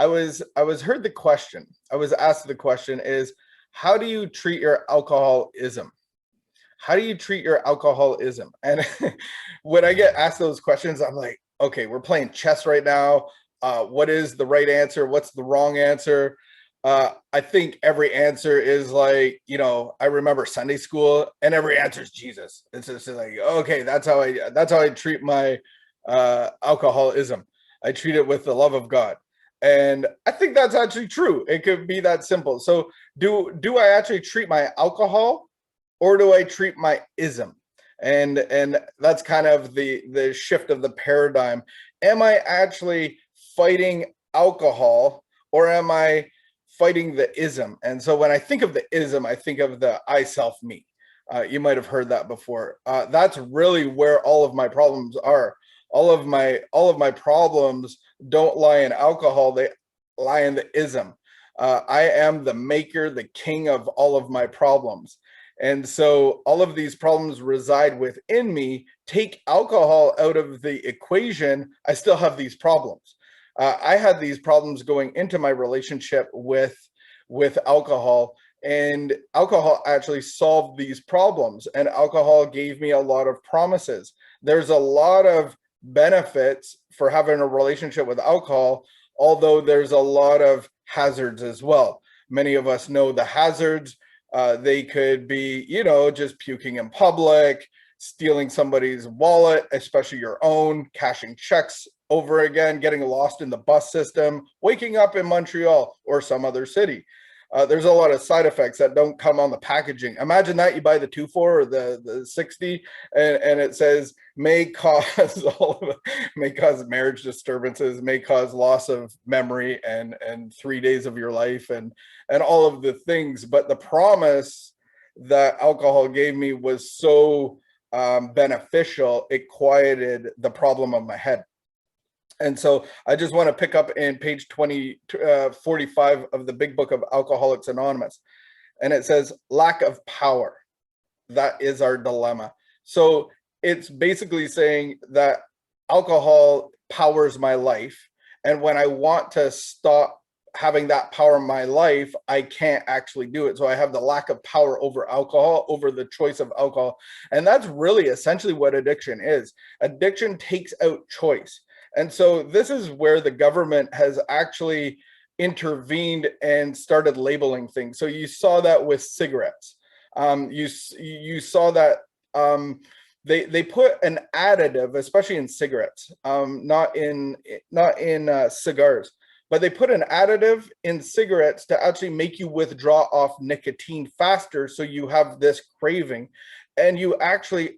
I was heard the question. I was asked the question is, how do you treat your alcoholism? How do you treat your alcoholism? And when I get asked those questions, I'm like, okay, we're playing chess right now. What is the right answer? What's the wrong answer? I think every answer is like, I remember Sunday school, and every answer is Jesus. It's just like, okay, that's how I treat my alcoholism. I treat it with the love of God. And I think that's actually true. It could be that simple. So do I actually treat my alcohol, or do I treat my ism? And that's kind of the shift of the paradigm. Am I actually fighting alcohol, or am I fighting the ism? And so when I think of the ism, I think of the I, self, me. You might have heard that before. That's really where all of my problems are. All of my problems don't lie in alcohol; they lie in the ism. I am the maker, the king of all of my problems. And so all of these problems reside within me. Take alcohol out of the equation, I still have these problems. I had these problems going into my relationship with alcohol, and alcohol actually solved these problems. And alcohol gave me a lot of promises. There's a lot of benefits for having a relationship with alcohol, although there's a lot of hazards as well. Many of us know the hazards. They could be, just puking in public, stealing somebody's wallet, especially your own, cashing checks over again, getting lost in the bus system, waking up in Montreal or some other city. There's a lot of side effects that don't come on the packaging. Imagine that you buy the 2-4 or the 60, and it says may cause may cause marriage disturbances, may cause loss of memory and 3 days of your life, and all of the things. But the promise that alcohol gave me was so beneficial, it quieted the problem of my head. And so I just want to pick up in page 45 of the big book of Alcoholics Anonymous. And it says, lack of power. That is our dilemma. So it's basically saying that alcohol powers my life. And when I want to stop having that power in my life, I can't actually do it. So I have the lack of power over alcohol, over the choice of alcohol. And that's really essentially what addiction is. Addiction takes out choice. And so this is where the government has actually intervened and started labeling things. So you saw that with cigarettes. You saw that they put an additive, especially in cigarettes, not in cigars, but they put an additive in cigarettes to actually make you withdraw off nicotine faster, so you have this craving. And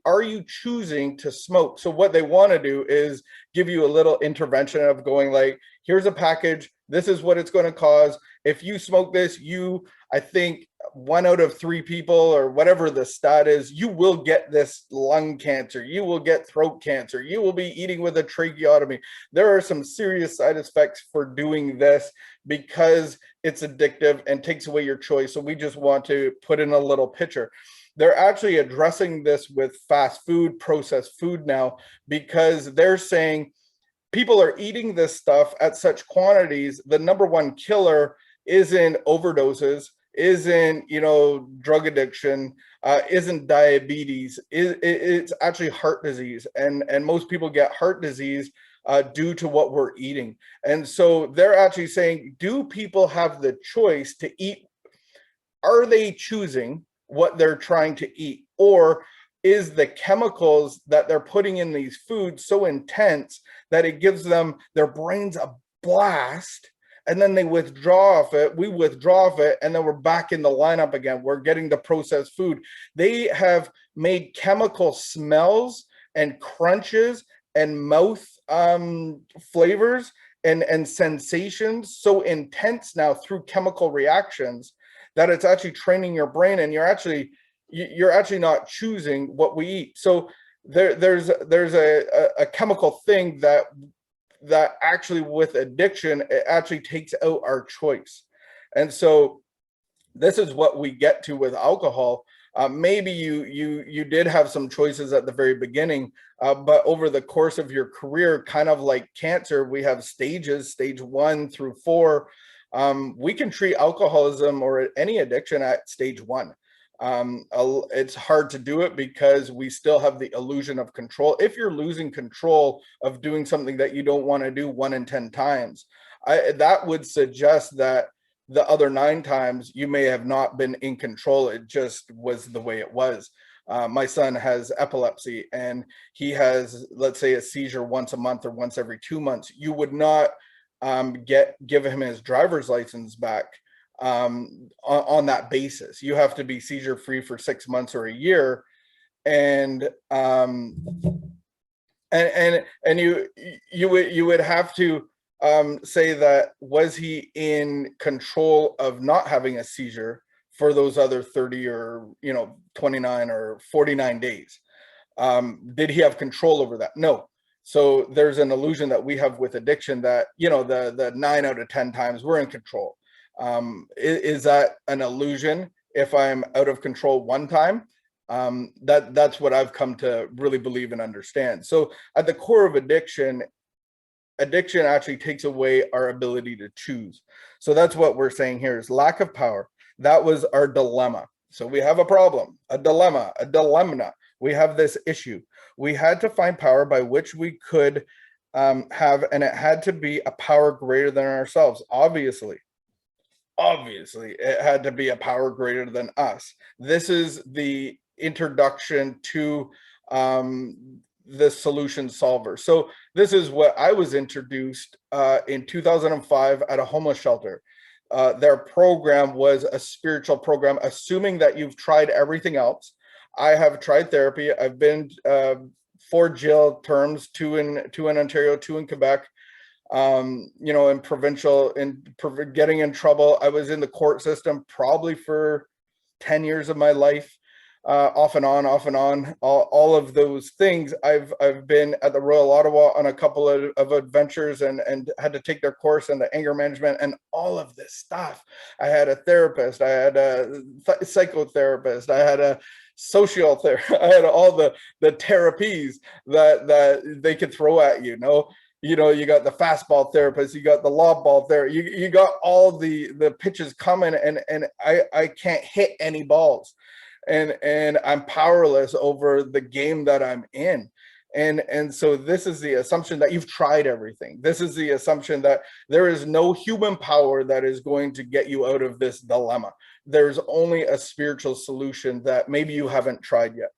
are you choosing to smoke? So what they want to do is give you a little intervention of going like, here's a package, this is what it's going to cause. If you smoke this, I think 1 out of 3 people, or whatever the stat is, you will get this lung cancer, you will get throat cancer, you will be eating with a tracheotomy. There are some serious side effects for doing this because it's addictive and takes away your choice. So we just want to put in a little picture. They're actually addressing this with fast food, processed food now, because they're saying people are eating this stuff at such quantities. The number one killer isn't overdoses, isn't drug addiction, isn't diabetes. It's actually heart disease, and most people get heart disease due to what we're eating. And so they're actually saying, do people have the choice to eat? Are they choosing what they're trying to eat, or is the chemicals that they're putting in these foods so intense that it gives them, their brains, a blast, and then they withdraw off it, we withdraw off it, and then we're back in the lineup again. We're getting the processed food. They have made chemical smells and crunches and mouth flavors and sensations so intense now through chemical reactions that it's actually training your brain, and you're actually not choosing what we eat. So there's a chemical thing that actually, with addiction, it actually takes out our choice. And so this is what we get to with alcohol. Maybe you did have some choices at the very beginning, but over the course of your career, kind of like cancer, we have stages, stage 1 through 4. We can treat alcoholism or any addiction at stage 1. It's hard to do it because we still have the illusion of control. If you're losing control of doing something that you don't want to do 1 in 10 times, that would suggest that the other 9 times you may have not been in control. It just was the way it was. My son has epilepsy, and he has, let's say, a seizure once a month or once every 2 months. You would not give him his driver's license back on that basis. You have to be seizure free for 6 months or a year, and you would have to say that, was he in control of not having a seizure for those other 30 or 29 or 49 days? Did he have control over that? No. So there's an illusion that we have with addiction that the 9 out of 10 times we're in control. Is that an illusion? If I'm out of control 1 time, that's what I've come to really believe and understand. So at the core of addiction actually takes away our ability to choose. So that's what we're saying here, is lack of power. That was our dilemma. So we have a problem, a dilemma, a dilemma. We have this issue. We had to find power by which we could have, and it had to be a power greater than ourselves. Obviously, it had to be a power greater than us. This is the introduction to the solution solver. So this is what I was introduced in 2005 at a homeless shelter. Their program was a spiritual program, assuming that you've tried everything else. I have tried therapy. I've been 4 jail terms, 2 in Ontario, 2 in Quebec, in provincial, getting in trouble. I was in the court system probably for 10 years of my life. Off and on, all of those things. I've been at the Royal Ottawa on a couple of adventures and had to take their course in the anger management and all of this stuff. I had a therapist, I had a psychotherapist, I had a social therapist, I had all the therapies that they could throw at you. You got the fastball therapist, you got the lob ball therapist, you got all the pitches coming, and I can't hit any balls. And I'm powerless over the game that I'm in. And so this is the assumption that you've tried everything. This is the assumption that there is no human power that is going to get you out of this dilemma. There's only a spiritual solution that maybe you haven't tried yet.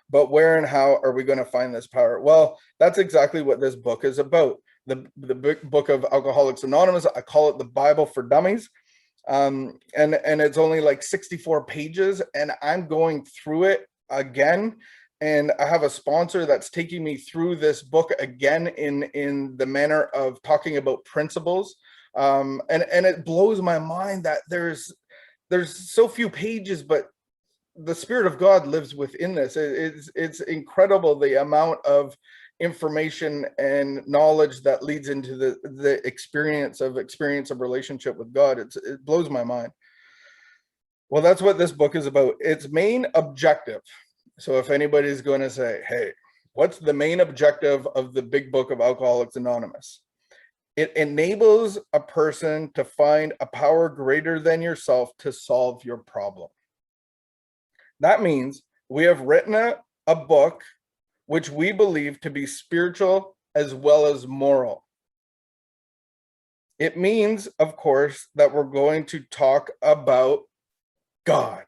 But where and how are we going to find this power? Well, that's exactly what this book is about. The book of Alcoholics Anonymous, I call it the Bible for Dummies. And it's only like 64 pages, and I'm going through it again, and I have a sponsor that's taking me through this book again in the manner of talking about principles, and it blows my mind that there's so few pages, but the Spirit of God lives within this. It's incredible the amount of information and knowledge that leads into the experience of relationship with God. It blows my mind. Well, that's what this book is about. Its main objective. So if anybody's going to say, hey, what's the main objective of the big book of Alcoholics Anonymous? It enables a person to find a power greater than yourself to solve your problem. That means we have written a book which we believe to be spiritual as well as moral. It means, of course, that we're going to talk about God.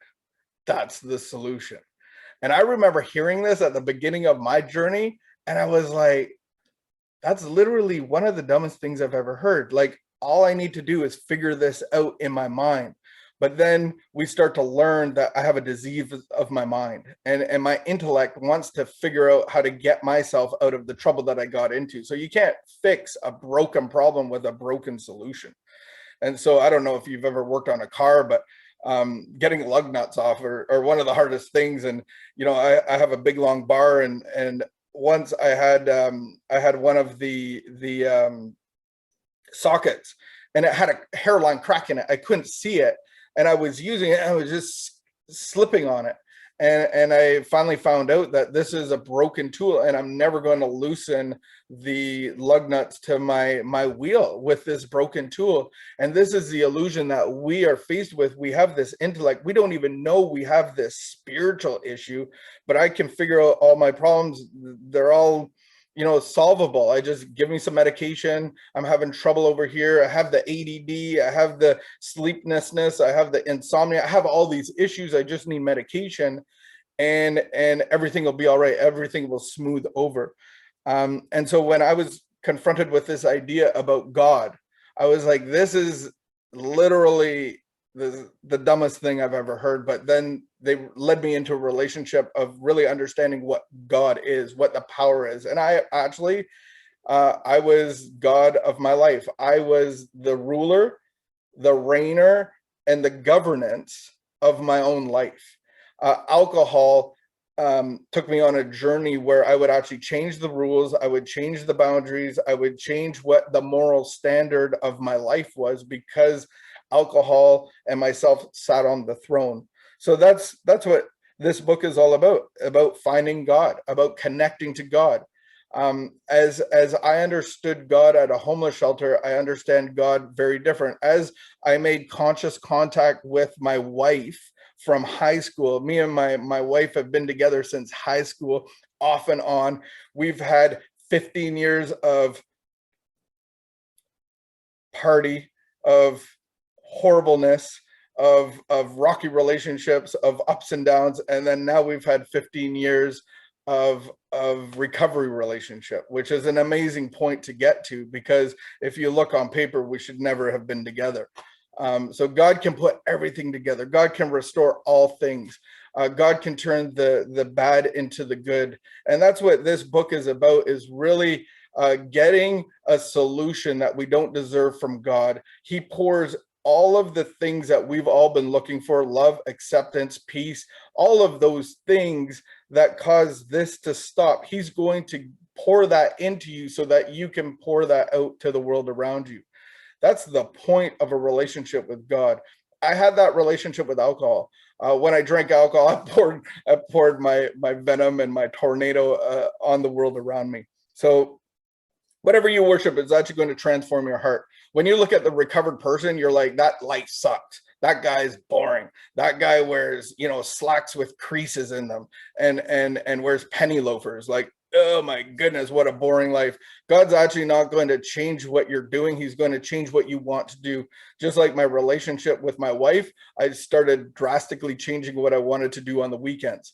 That's the solution. And I remember hearing this at the beginning of my journey, and I was like, that's literally one of the dumbest things I've ever heard. Like, all I need to do is figure this out in my mind. But then we start to learn that I have a disease of my mind, and my intellect wants to figure out how to get myself out of the trouble that I got into. So you can't fix a broken problem with a broken solution. And so I don't know if you've ever worked on a car, but getting lug nuts off are one of the hardest things. And, I have a big long bar, and once I had one of the sockets, and it had a hairline crack in it. I couldn't see it. And I was using it, and I was just slipping on it. And I finally found out that this is a broken tool, and I'm never going to loosen the lug nuts to my wheel with this broken tool. And this is the illusion that we are faced with. We have this intellect. We don't even know we have this spiritual issue, but I can figure out all my problems. They're all, solvable. I just give me some medication. I'm having trouble over here. I have the ADD. I have the sleeplessness. I have the insomnia. I have all these issues. I just need medication, and everything will be all right. Everything will smooth over. And so when I was confronted with this idea about God, I was like, this is literally the dumbest thing I've ever heard. But then they led me into a relationship of really understanding what God is, what the power is. And I actually, I was God of my life. I was the ruler, the reigner, and the governance of my own life. Alcohol took me on a journey where I would actually change the rules. I would change the boundaries. I would change what the moral standard of my life was, because alcohol and myself sat on the throne. So that's what this book is all about finding God, about connecting to God. As I understood God at a homeless shelter, I understand God very different. As I made conscious contact with my wife from high school, me and my wife have been together since high school, off and on. We've had 15 years of party, of horribleness, of rocky relationships, of ups and downs, and then now we've had 15 years of recovery relationship, which is an amazing point to get to, because if you look on paper, we should never have been together. So God can put everything together. God can restore all things. God can turn the bad into the good. And that's what this book is about, is really getting a solution that we don't deserve from God. He pours all of the things that we've all been looking for: love, acceptance, peace, all of those things that cause this to stop. He's going to pour that into you so that you can pour that out to the world around you. That's the point of a relationship with God. I had that relationship with alcohol. When I drank alcohol, I poured my venom and my tornado on the world around me. So whatever you worship is actually going to transform your heart. When you look at the recovered person, you're like, that life sucked. That guy's boring. That guy wears, slacks with creases in them, and wears penny loafers. Like, oh my goodness, what a boring life. God's actually not going to change what you're doing. He's going to change what you want to do. Just like my relationship with my wife, I started drastically changing what I wanted to do on the weekends.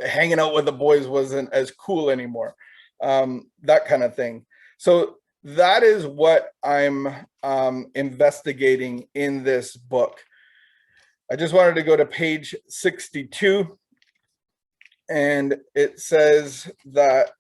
Hanging out with the boys wasn't as cool anymore. That kind of thing. So that is what I'm investigating in this book. I just wanted to go to page 62, and it says that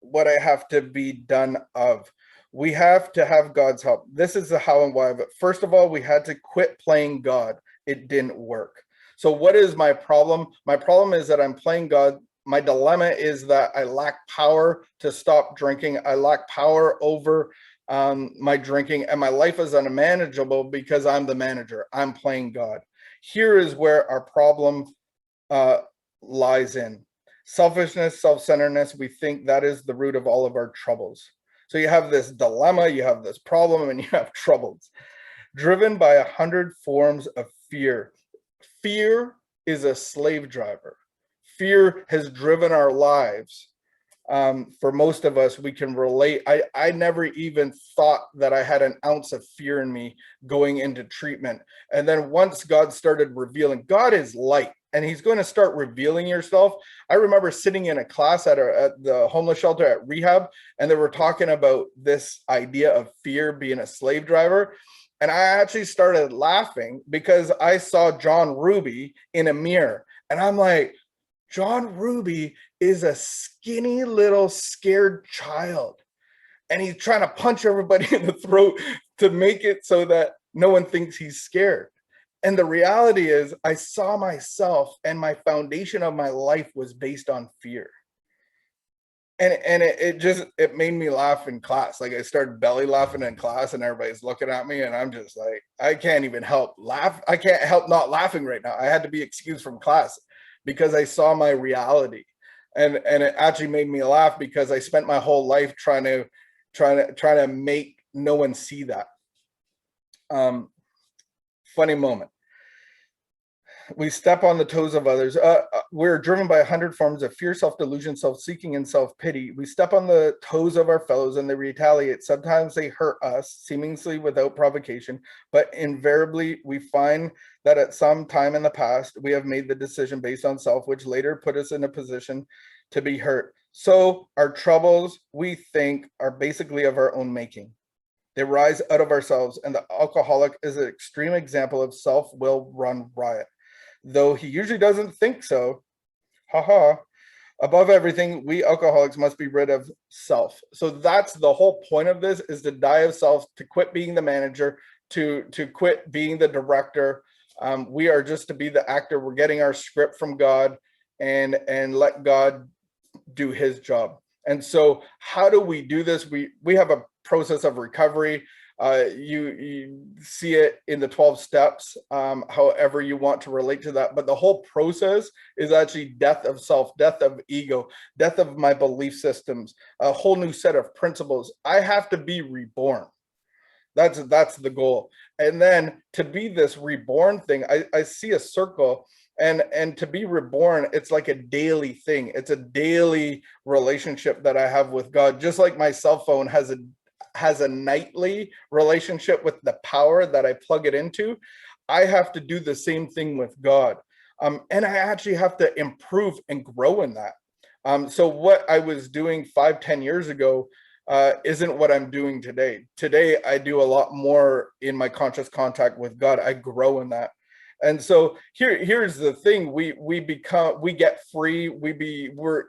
what I have to be done of. We have to have God's help. This is the how and why. But first of all, we had to quit playing God. It didn't work. So what is my problem? My problem is that I'm playing God. My dilemma is that I lack power to stop drinking. I lack power over my drinking, and my life is unmanageable because I'm the manager. I'm playing God. Here is where our problem lies in. Selfishness, self-centeredness, we think that is the root of all of our troubles. So you have this dilemma, you have this problem, and you have troubles. Driven by 100 forms of fear. Fear is a slave driver. Fear has driven our lives. For most of us, we can relate. I never even thought that I had an ounce of fear in me going into treatment. And then once God started revealing, God is light, and he's going to start revealing yourself. I remember sitting in a class at the homeless shelter at rehab, and they were talking about this idea of fear being a slave driver. And I actually started laughing because I saw John Ruby in a mirror. And I'm like, John Ruby is a skinny little scared child, and he's trying to punch everybody in the throat to make it so that no one thinks he's scared. And the reality is, I saw myself, and my foundation of my life was based on fear. and it made me laugh in class. Like I started belly laughing in class, and everybody's looking at me, and I'm just like, I can't even help laugh. I can't help not laughing right now. I had to be excused from class because I saw my reality, and it actually made me laugh because I spent my whole life trying to make no one see that. Funny moment. We step on the toes of others. We're driven by 100 forms of fear, self-delusion, self-seeking, and self-pity. We step on the toes of our fellows and they retaliate. Sometimes they hurt us, seemingly without provocation, but invariably we find that at some time in the past, we have made the decision based on self, which later put us in a position to be hurt. So our troubles, we think, are basically of our own making. They rise out of ourselves, and the alcoholic is an extreme example of self-will run riot. Though he usually doesn't think so. Haha. Above everything, we alcoholics must be rid of self. So that's the whole point of this, is to die of self, to quit being the manager, to quit being the director. We are just to be the actor. We're getting our script from God and let God do his job. And so how do we do this? We have a process of recovery. You see it in the 12 steps, however you want to relate to that. But the whole process is actually death of self, death of ego, death of my belief systems, a whole new set of principles. I have to be reborn. That's the goal. And then to be this reborn thing, I see a circle. And to be reborn, it's like a daily thing. It's a daily relationship that I have with God, just like my cell phone has a nightly relationship with the power that I plug it into. I have to do the same thing with God. And I actually have to improve and grow in that. So what I was doing 5-10 years ago isn't what I'm doing today. Today, I do a lot more in my conscious contact with God. I grow in that. And so here's the thing: we get free. We're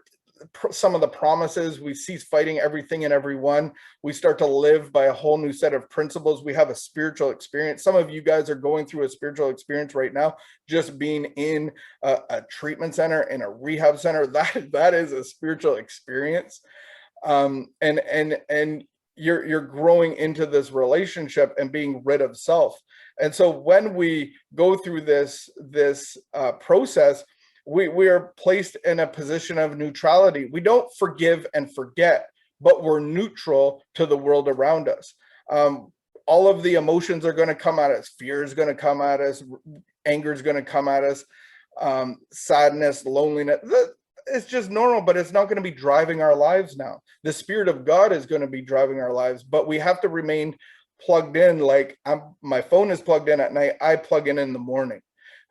some of the promises, we cease fighting everything and everyone. We start to live by a whole new set of principles. We have a spiritual experience. Some of you guys are going through a spiritual experience right now, just being in a treatment center, in a rehab center. That is a spiritual experience. And you're growing into this relationship and being rid of self. And so when we go through this process, we are placed in a position of neutrality. We don't forgive and forget, but we're neutral to the world around us. All of the emotions are going to come at us. Fear is going to come at us. Anger is going to come at us. Sadness, loneliness. It's just normal, but it's not going to be driving our lives now. The Spirit of God is going to be driving our lives, but we have to remain plugged in. Like my phone is plugged in at night. I plug in the morning.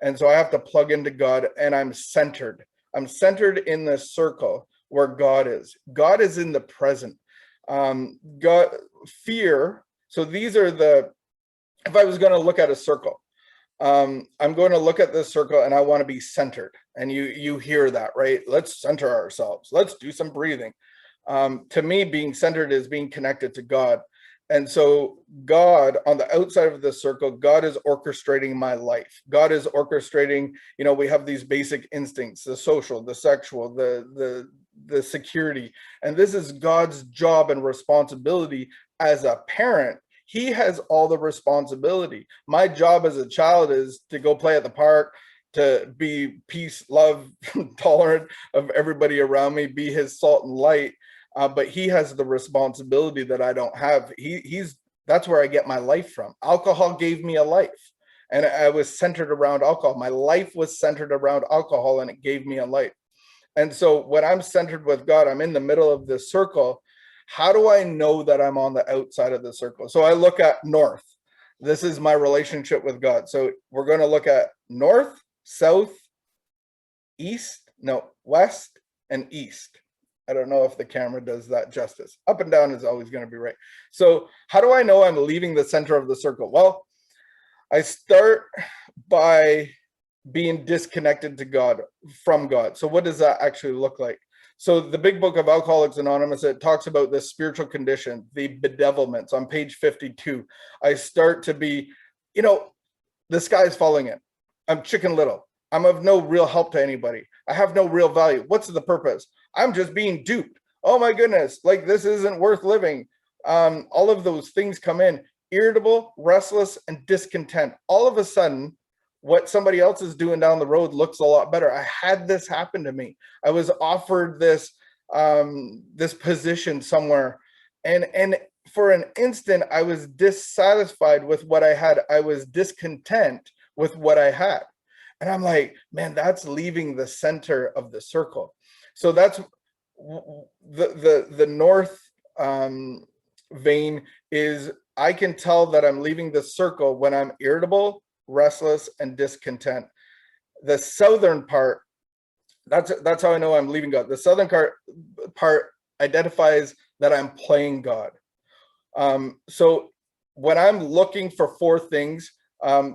And so I have to plug into God, and I'm centered. I'm centered in the circle where God is. God is in the present. God, fear. So these are if I was going to look at a circle, I'm going to look at this circle and I want to be centered. And you hear that, right? Let's center ourselves. Let's do some breathing. To me, being centered is being connected to God. And so God, on the outside of the circle, God is orchestrating my life. God is orchestrating, we have these basic instincts, the social, the sexual, the security. And this is God's job and responsibility as a parent. He has all the responsibility. My job as a child is to go play at the park, to be peace, love, tolerant of everybody around me, be his salt and light. But he has the responsibility that I don't have. That's where I get my life from. Alcohol gave me a life, and I was centered around alcohol. My life was centered around alcohol, and it gave me a life. And so when I'm centered with God, I'm in the middle of this circle. How do I know that I'm on the outside of the circle? So I look at north. This is my relationship with God. So we're going to look at north, south, west, and east. I don't know if the camera does that justice. Up and down is always going to be right. So how do I know I'm leaving the center of the circle? Well, I start by being disconnected from God. So what does that actually look like? So the big book of Alcoholics Anonymous, it talks about this spiritual condition, the bedevilments on page 52. I start to be, the sky's falling in. I'm Chicken Little. I'm of no real help to anybody. I have no real value. What's the purpose? I'm just being duped. Oh my goodness, like this isn't worth living. All of those things come in: irritable, restless, and discontent. All of a sudden, what somebody else is doing down the road looks a lot better. I had this happen to me. I was offered this position somewhere, and for an instant I was dissatisfied with what I had. I was discontent with what I had. And I'm like, man, that's leaving the center of the circle. So that's the north vein is, I can tell that I'm leaving the circle when I'm irritable, restless, and discontent. The southern part, that's how I know I'm leaving God. The southern part identifies that I'm playing God. So when I'm looking for four things,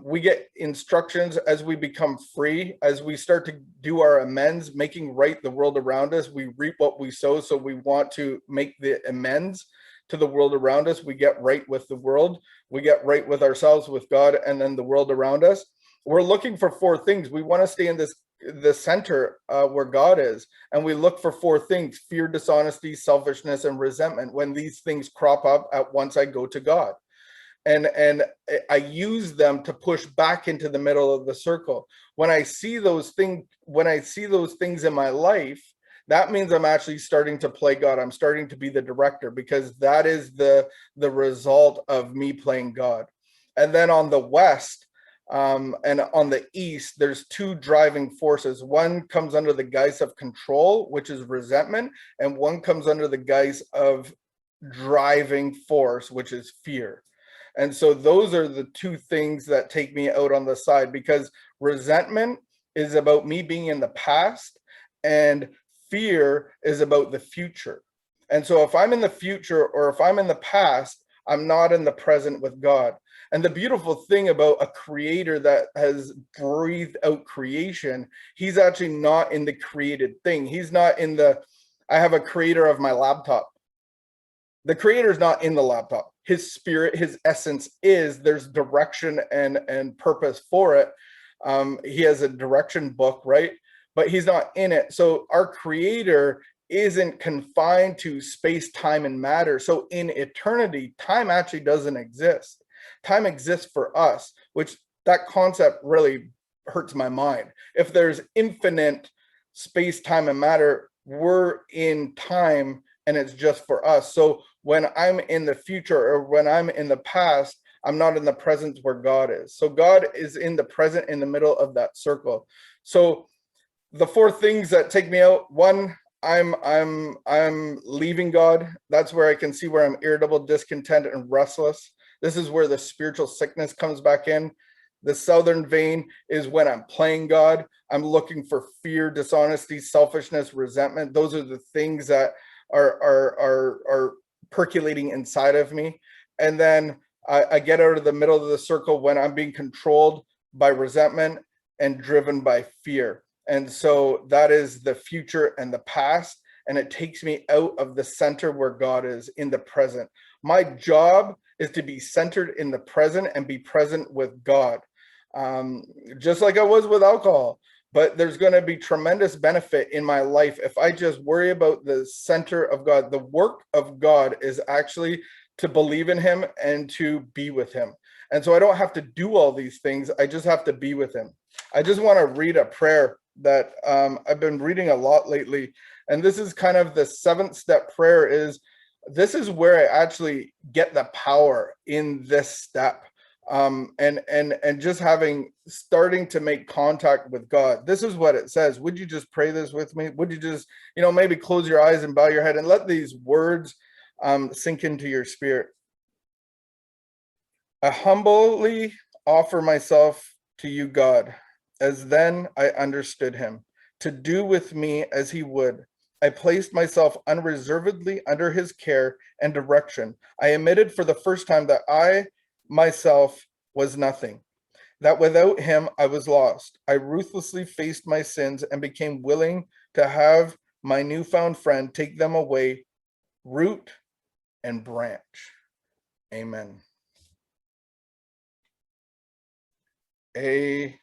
we get instructions as we become free, as we start to do our amends, making right the world around us. We reap what we sow, so we want to make the amends to the world around us. We get right with the world, we get right with ourselves, with God, and then the world around us. We're looking for four things. We want to stay in the center where God is, and we look for four things: fear, dishonesty, selfishness, and resentment. When these things crop up at once, I go to God, and I use them to push back into the middle of the circle. When I see those things in my life, that means I'm actually starting to play God. I'm starting to be the director, because that is the result of me playing God. And then on the west, and on the east, there's two driving forces. One comes under the guise of control, which is resentment, and one comes under the guise of driving force, which is fear. And so those are the two things that take me out on the side, because resentment is about me being in the past, and fear is about the future. And so if I'm in the future, or if I'm in the past, I'm not in the present with God. And the beautiful thing about a creator that has breathed out creation, he's actually not in the created thing. He's not in the, I have a creator of my laptop. The creator is not in the laptop. His spirit, his essence is, there's direction and purpose for it. He has a direction book, right? But he's not in it. So our creator isn't confined to space, time, and matter. So in eternity, time actually doesn't exist. Time exists for us, which that concept really hurts my mind. If there's infinite space, time, and matter, we're in time, and it's just for us. So when I'm in the future, or when I'm in the past, I'm not in the present where God is. So God is in the present, in the middle of that circle. So the four things that take me out: one, I'm leaving God. That's where I can see where I'm irritable, discontent, and restless. This is where the spiritual sickness comes back in. The southern vein is when I'm playing God. I'm looking for fear, dishonesty, selfishness, resentment. Those are the things that are percolating inside of me. And then I get out of the middle of the circle when I'm being controlled by resentment and driven by fear. And so that is the future and the past, and it takes me out of the center where God is, in the present. My job is to be centered in the present and be present with God, just like I was with alcohol. But there's going to be tremendous benefit in my life if I just worry about the center of God. The work of God is actually to believe in him and to be with him. And so I don't have to do all these things. I just have to be with him. I just want to read a prayer that I've been reading a lot lately. And this is kind of the seventh step prayer. This is where I actually get the power in this step. And just starting to make contact with God. This is what it says. Would you just pray this with me? Would you just, maybe close your eyes and bow your head and let these words sink into your spirit? I humbly offer myself to you, God, as then I understood him, to do with me as he would. I placed myself unreservedly under his care and direction. I admitted for the first time that I myself was nothing, that without him I was lost. I ruthlessly faced my sins and became willing to have my newfound friend take them away, root and branch. Amen. Amen.